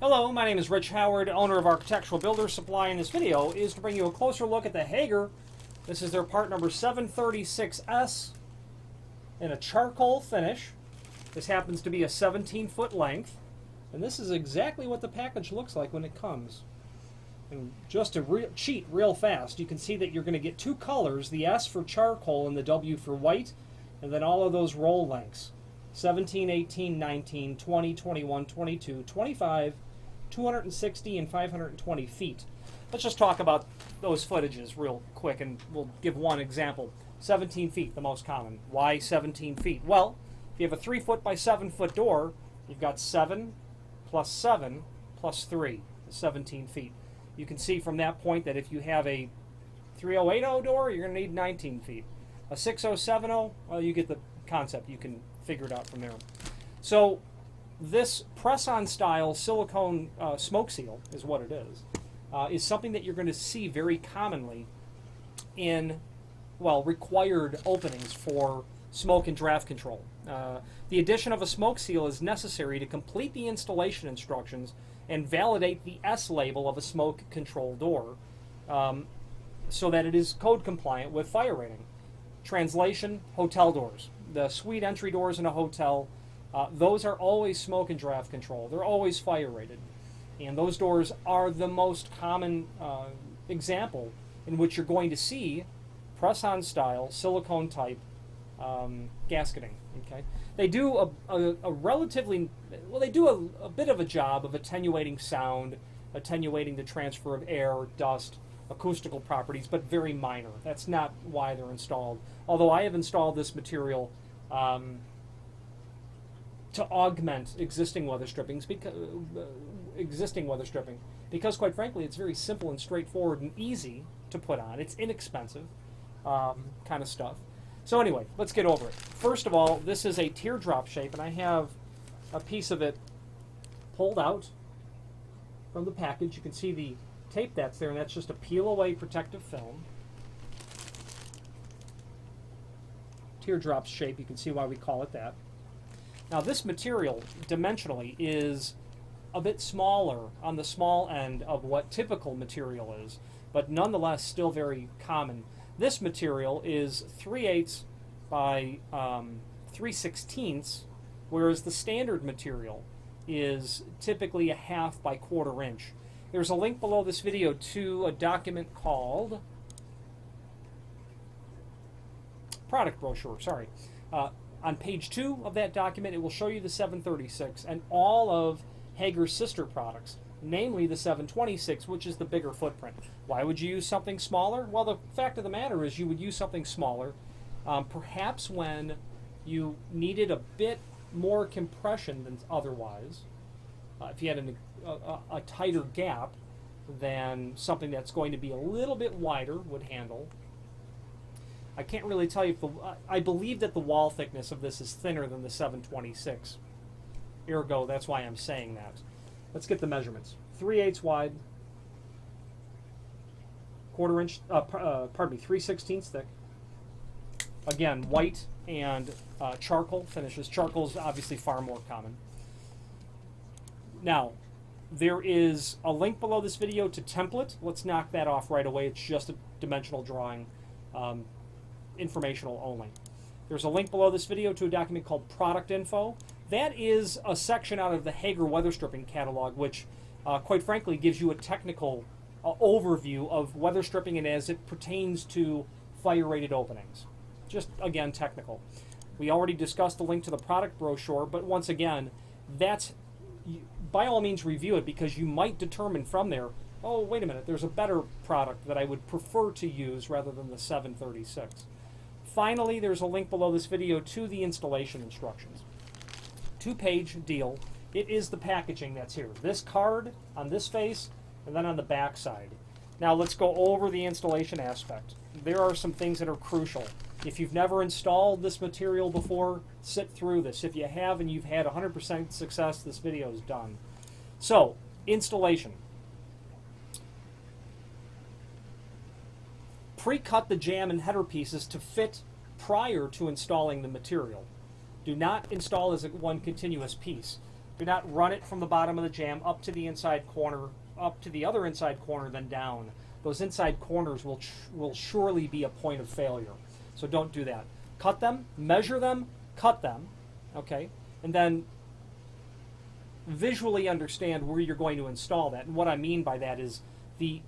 Hello, my name is Rich Howard, owner of Architectural Builders Supply, and this video is to bring you a closer look at the Hager. This is their part number 736S in a charcoal finish. This happens to be a 17-foot length, and this is exactly what the package looks like when it comes. And just to cheat real fast, you can see that you're going to get two colors, the S for charcoal and the W for white, and then all of those roll lengths. 17, 18, 19, 20, 21, 22, 25, 260, and 520 feet. Let's just talk about those footages real quick, and we'll give one example. 17 feet, the most common. Why 17 feet? Well, if you have a 3-foot by 7-foot door, you've got 7 plus 7 plus 3, 17 feet. You can see from that point that if you have a 3080 door, you're going to need 19 feet. A 6070, well, you get the concept. You can figure it out from there. So this press-on style silicone smoke seal is what it is something that you're going to see very commonly in, well, required openings for smoke and draft control. The addition of a smoke seal is necessary to complete the installation instructions and validate the S label of a smoke control door so that it is code compliant with fire rating. Translation, hotel doors. The suite entry doors in a hotel, those are always smoke and draft control. They're always fire rated. And those doors are the most common example in which you're going to see press-on style, silicone type gasketing. Okay, they do a relatively, well, they do a bit of a job of attenuating sound, attenuating the transfer of air, dust, acoustical properties, but very minor. That's not why they're installed. Although I have installed this material to augment existing weather stripping, because quite frankly, it's very simple and straightforward and easy to put on. It's inexpensive kind of stuff. So anyway, let's get over it. First of all, this is a teardrop shape, and I have a piece of it pulled out from the package. You can see the tape that's there, and that's just a peel-away protective film. Teardrop shape, you can see why we call it that. Now this material, dimensionally, is a bit smaller, on the small end of what typical material is, but nonetheless still very common. This material is 3/8 by 3/16, whereas the standard material is typically a 1/2 by 1/4 inch. There's a link below this video to a document called product brochure, sorry. On page 2 of that document, it will show you the 736 and all of Hager's sister products, namely the 726, which is the bigger footprint. Why would you use something smaller? Well, the fact of the matter is you would use something smaller, perhaps when you needed a bit more compression than otherwise. If you had a tighter gap, then something that's going to be a little bit wider would handle. I can't really tell you if I believe that the wall thickness of this is thinner than the 726. Ergo, that's why I'm saying that. Let's get the measurements. 3/8 wide, 1/4 inch, 3/16 thick. Again, white and charcoal finishes. Charcoal is obviously far more common. Now, there is a link below this video to template. Let's knock that off right away. It's just a dimensional drawing, informational only. There's a link below this video to a document called Product Info. That is a section out of the Hager weather stripping catalog, which quite frankly gives you a technical overview of weather stripping and as it pertains to fire-rated openings. Just, again, technical. We already discussed the link to the product brochure, but once again, that's, by all means review it, because you might determine from there, oh, wait a minute, there's a better product that I would prefer to use rather than the 736. Finally, there's a link below this video to the installation instructions. 2-page deal. It is the packaging that's here. This card on this face, and then on the back side. Now let's go over the installation aspect. There are some things that are crucial. If you've never installed this material before, sit through this. If you have and you've had 100% success, this video is done. So, installation. Pre-cut the jamb and header pieces to fit prior to installing the material. Do not install as one continuous piece. Do not run it from the bottom of the jamb up to the inside corner, up to the other inside corner, then down. Those inside corners will surely be a point of failure. So don't do that. Cut them, measure them, cut them, okay? And then visually understand where you're going to install that. And what I mean by that is the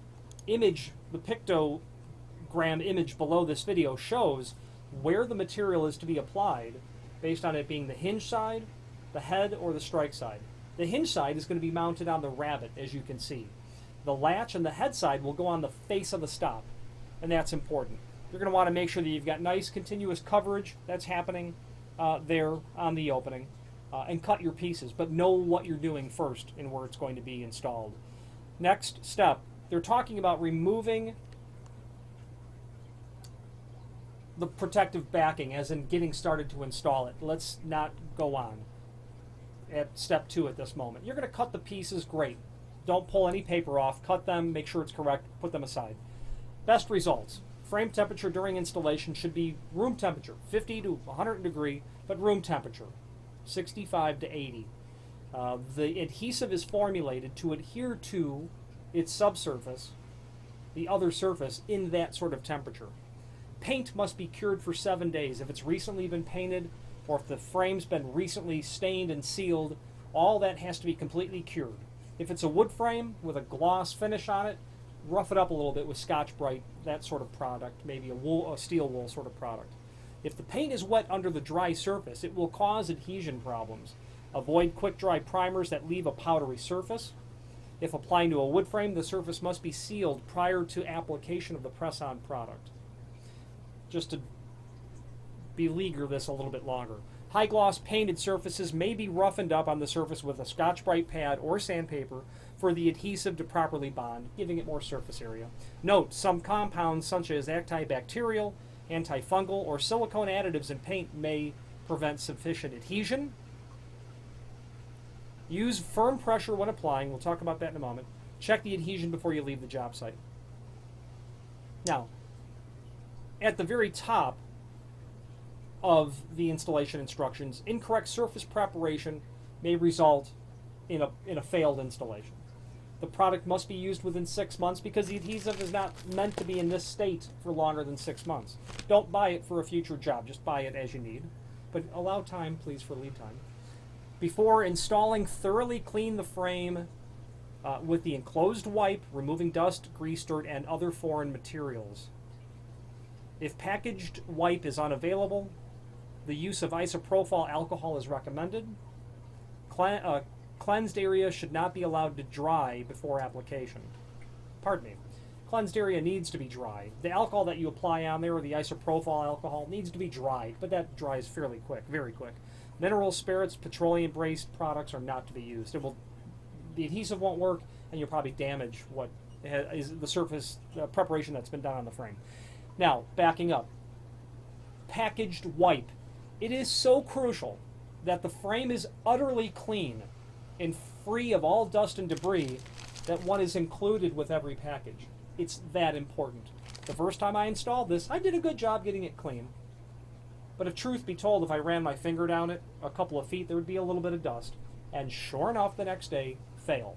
image, the pictogram image below this video shows where the material is to be applied based on it being the hinge side, the head, or the strike side. The hinge side is going to be mounted on the rabbet, as you can see. The latch and the head side will go on the face of the stop, and that's important. You're going to want to make sure that you've got nice continuous coverage that's happening there on the opening, and cut your pieces, but know what you're doing first and where it's going to be installed. Next step, they're talking about removing the protective backing, as in getting started to install it. Let's not go on at step 2 at this moment. You're going to cut the pieces, great. Don't pull any paper off, cut them, make sure it's correct, put them aside. Best results. Frame temperature during installation should be room temperature, 50 to 100 degree, but room temperature, 65 to 80. The adhesive is formulated to adhere to its subsurface, the other surface, in that sort of temperature. Paint must be cured for 7 days. If it's recently been painted, or if the frame's been recently stained and sealed, all that has to be completely cured. If it's a wood frame with a gloss finish on it, rough it up a little bit with Scotch-Brite, that sort of product, maybe a steel wool sort of product. If the paint is wet under the dry surface, it will cause adhesion problems. Avoid quick-dry primers that leave a powdery surface. If applying to a wood frame, the surface must be sealed prior to application of the press-on product. Just to beleaguer this a little bit longer. High-gloss painted surfaces may be roughened up on the surface with a Scotch-Brite pad or sandpaper for the adhesive to properly bond, giving it more surface area. Note, some compounds such as antibacterial, antifungal, or silicone additives in paint may prevent sufficient adhesion. Use firm pressure when applying. We'll talk about that in a moment. Check the adhesion before you leave the job site. Now, at the very top of the installation instructions, incorrect surface preparation may result in a failed installation. The product must be used within 6 months because the adhesive is not meant to be in this state for longer than 6 months. Don't buy it for a future job. Just buy it as you need. But allow time, please, for lead time. Before installing, thoroughly clean the frame with the enclosed wipe, removing dust, grease, dirt, and other foreign materials. If packaged wipe is unavailable, the use of isopropyl alcohol is recommended. Cleansed area should not be allowed to dry before application. Pardon me. Cleansed area needs to be dry. The alcohol that you apply on there, or the isopropyl alcohol, needs to be dried, but that dries fairly quick, very quick. Mineral spirits, petroleum-based products are not to be used. The adhesive won't work, and you'll probably damage what is the surface preparation that's been done on the frame. Now, backing up. Packaged wipe. It is so crucial that the frame is utterly clean and free of all dust and debris that one is included with every package. It's that important. The first time I installed this, I did a good job getting it clean. But if truth be told, if I ran my finger down it a couple of feet, there would be a little bit of dust. And sure enough, the next day, fail.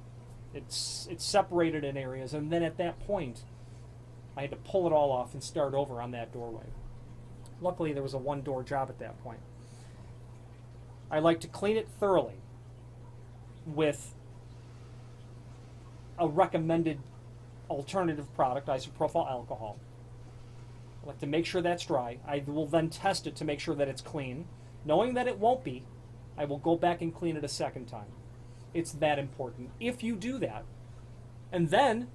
It's separated in areas, and then at that point, I had to pull it all off and start over on that doorway. Luckily, there was a one-door job at that point. I like to clean it thoroughly with a recommended alternative product, isopropyl alcohol. I like to make sure that's dry. I will then test it to make sure that it's clean. Knowing that it won't be, I will go back and clean it a second time. It's that important. If you do that, and then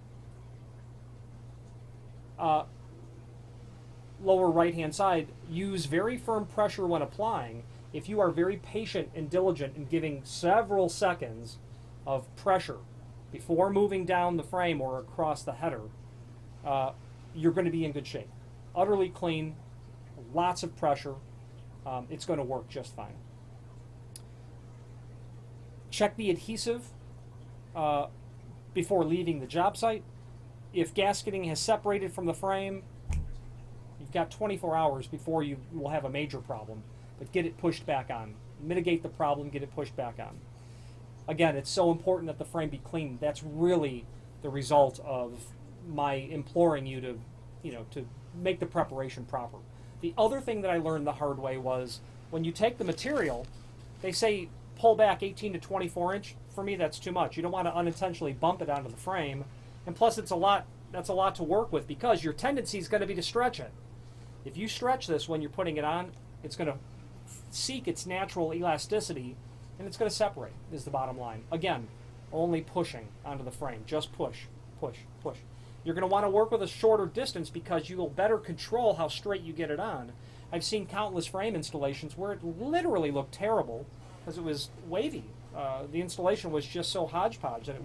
lower right-hand side, use very firm pressure when applying. If you are very patient and diligent in giving several seconds of pressure before moving down the frame or across the header, you're going to be in good shape. Utterly clean, lots of pressure, it's going to work just fine. Check the adhesive before leaving the job site. If gasketing has separated from the frame, you've got 24 hours before you will have a major problem, but get it pushed back on. Mitigate the problem, get it pushed back on. Again, it's so important that the frame be clean. That's really the result of my imploring you to, to make the preparation proper. The other thing that I learned the hard way was when you take the material, they say pull back 18 to 24 inch. For me, that's too much. You don't want to unintentionally bump it onto the frame. And plus, that's a lot to work with because your tendency is going to be to stretch it. If you stretch this when you're putting it on, it's going to seek its natural elasticity and it's going to separate, is the bottom line. Again, only pushing onto the frame. Just push, push, push. You're going to want to work with a shorter distance because you will better control how straight you get it on. I've seen countless frame installations where it literally looked terrible because it was wavy. The installation was just so hodgepodge that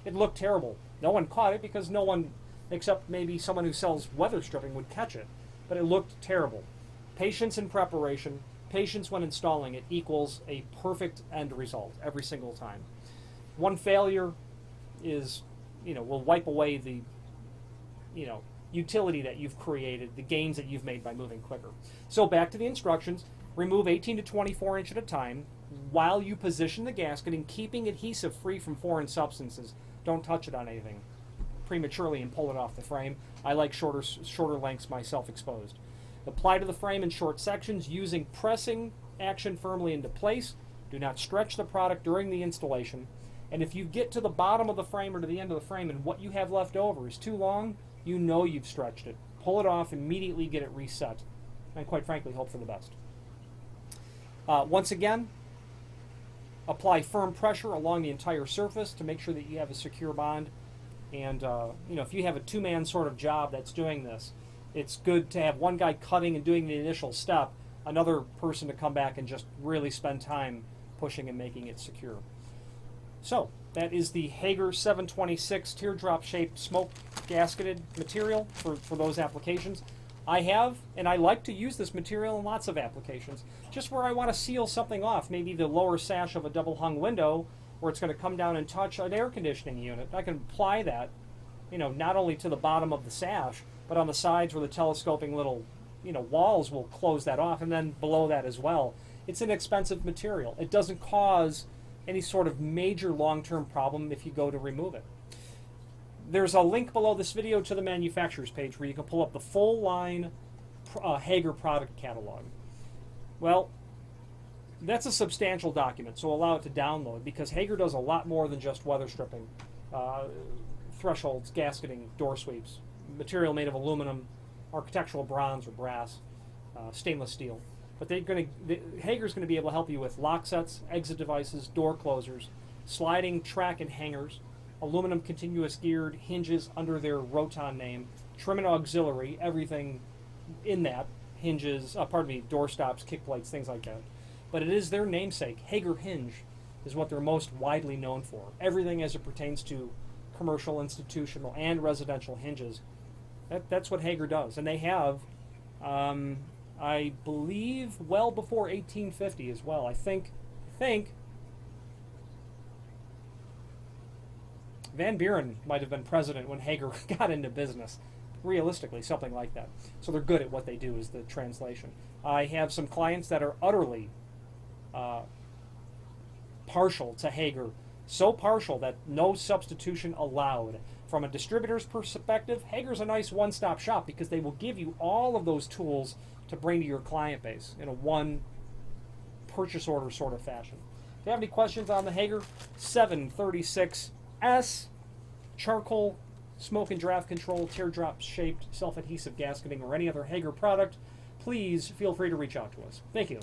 it looked terrible. No one caught it because no one, except maybe someone who sells weather stripping, would catch it. But it looked terrible. Patience in preparation, patience when installing it equals a perfect end result every single time. One failure is, will wipe away the, utility that you've created, the gains that you've made by moving quicker. So back to the instructions. Remove 18 to 24 inch at a time while you position the gasketing, keeping adhesive free from foreign substances. Don't touch it on anything prematurely and pull it off the frame. I like shorter lengths myself exposed. Apply to the frame in short sections using pressing action firmly into place. Do not stretch the product during the installation. And if you get to the bottom of the frame or to the end of the frame and what you have left over is too long, you know you've stretched it. Pull it off, immediately get it reset, and quite frankly, hope for the best. Once again, apply firm pressure along the entire surface to make sure that you have a secure bond. And if you have a two-man sort of job that's doing this, it's good to have one guy cutting and doing the initial step, another person to come back and just really spend time pushing and making it secure. So that is the Hager 726 teardrop-shaped smoke gasketed material for those applications. I have, and I like to use this material in lots of applications. Just where I want to seal something off, maybe the lower sash of a double-hung window, where it's going to come down and touch an air conditioning unit. I can apply that, not only to the bottom of the sash, but on the sides where the telescoping little, walls will close that off, and then below that as well. It's an expensive material. It doesn't cause any sort of major long-term problem if you go to remove it. There's a link below this video to the manufacturer's page where you can pull up the full line Hager product catalog. Well, that's a substantial document, so allow it to download because Hager does a lot more than just weather stripping, thresholds, gasketing, door sweeps, material made of aluminum, architectural bronze or brass, stainless steel. But Hager's going to be able to help you with lock sets, exit devices, door closers, sliding track and hangers, aluminum continuous geared hinges under their Roton name, trim and auxiliary, everything in that, hinges, door stops, kick plates, things like that. But it is their namesake. Hager hinge is what they're most widely known for. Everything as it pertains to commercial, institutional, and residential hinges. That's what Hager does. And they have, I believe, well before 1850 as well. I think Van Buren might have been president when Hager got into business. Realistically, something like that. So they're good at what they do is the translation. I have some clients that are utterly partial to Hager. So partial that no substitution allowed. From a distributor's perspective, Hager's a nice one-stop shop because they will give you all of those tools to bring to your client base in a one purchase order sort of fashion. If you have any questions on the Hager 736S charcoal smoke and draft control teardrop shaped self-adhesive gasketing or any other Hager product, please feel free to reach out to us. Thank you.